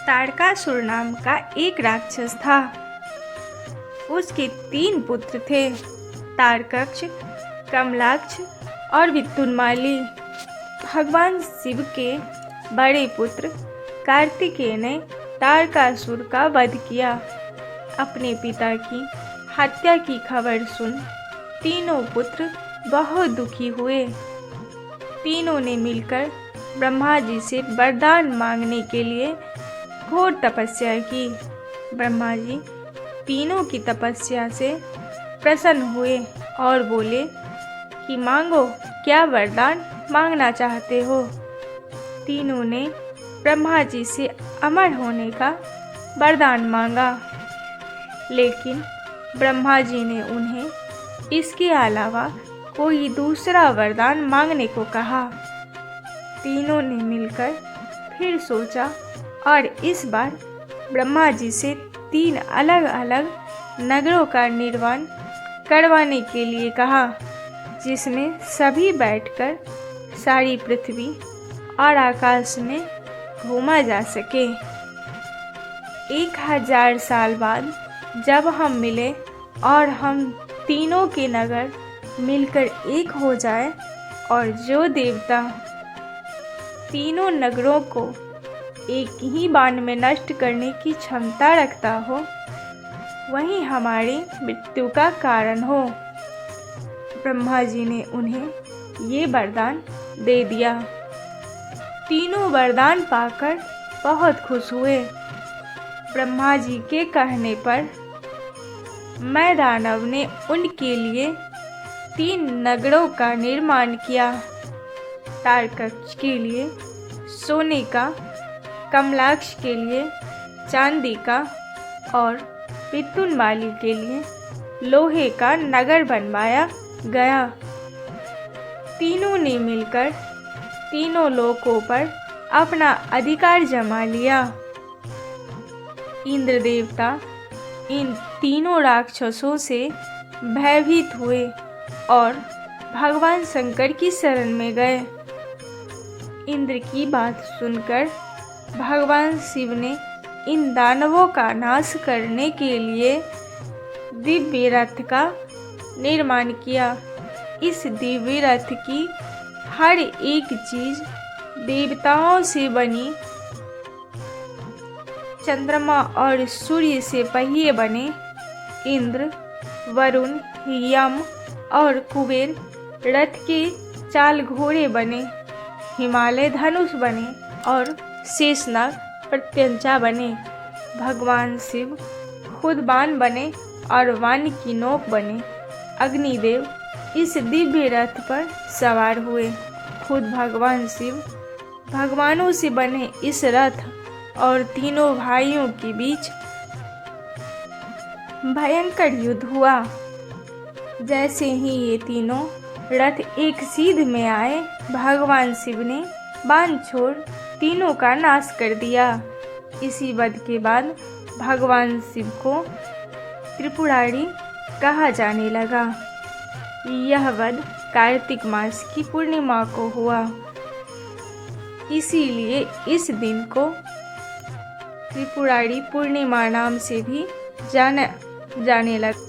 तारकासुर नाम का एक राक्षस था। उसके 3 पुत्र थे, तारकक्ष, कमलाक्ष और विद्युन्माली। भगवान शिव के बड़े पुत्र कार्तिकेय ने तारकासुर का वध किया। अपने पिता की हत्या की खबर सुन तीनों पुत्र बहुत दुखी हुए। तीनों ने मिलकर ब्रह्मा जी से वरदान मांगने के लिए घोर तपस्या की। ब्रह्मा जी तीनों की तपस्या से प्रसन्न हुए और बोले कि मांगो, क्या वरदान मांगना चाहते हो। तीनों ने ब्रह्मा जी से अमर होने का वरदान मांगा, लेकिन ब्रह्मा जी ने उन्हें इसके अलावा कोई दूसरा वरदान मांगने को कहा। तीनों ने मिलकर फिर सोचा और इस बार ब्रह्मा जी से 3 अलग अलग नगरों का निर्माण करवाने के लिए कहा, जिसमें सभी बैठकर सारी पृथ्वी और आकाश में घूमा जा सके। 1000 साल बाद जब हम मिले और हम तीनों के नगर मिलकर एक हो जाए और जो देवता तीनों नगरों को एक ही बाण में नष्ट करने की क्षमता रखता हो, वही हमारी मृत्यु का कारण हो। ब्रह्मा जी ने उन्हें ये वरदान दे दिया। तीनों वरदान पाकर बहुत खुश हुए। ब्रह्मा जी के कहने पर मैं दानव ने उनके लिए 3 नगरों का निर्माण किया। तारकक्ष के लिए सोने का, कमलाक्ष के लिए चांदी का और विद्युन्माली के लिए लोहे का नगर बनवाया गया। तीनों ने मिलकर तीनों लोकों पर अपना अधिकार जमा लिया। इंद्र देवता इन तीनों राक्षसों से भयभीत हुए और भगवान शंकर की शरण में गए। इंद्र की बात सुनकर भगवान शिव ने इन दानवों का नाश करने के लिए दिव्य रथ का निर्माण किया। इस दिव्य रथ की हर एक चीज देवताओं से बनी। चंद्रमा और सूर्य से पहिए बने। इंद्र, वरुण, यम और कुबेर रथ के चाल घोड़े बने। हिमालय धनुष बने और शेषनाग प्रत्यंचा बने। भगवान शिव खुद बाण बने और वाणी की नोक बने। अग्निदेव इस दिव्य रथ पर सवार हुए। खुद भगवान शिव भगवानों से बने इस रथ और तीनों भाइयों के बीच भयंकर युद्ध हुआ। जैसे ही ये तीनों रथ एक सीध में आए, भगवान शिव ने बाण छोड़ तीनों का नाश कर दिया। इसी वध के बाद भगवान शिव को त्रिपुरारी कहा जाने लगा। यह वध कार्तिक मास की पूर्णिमा को हुआ, इसीलिए इस दिन को त्रिपुरारी पूर्णिमा नाम से भी जाने लगा।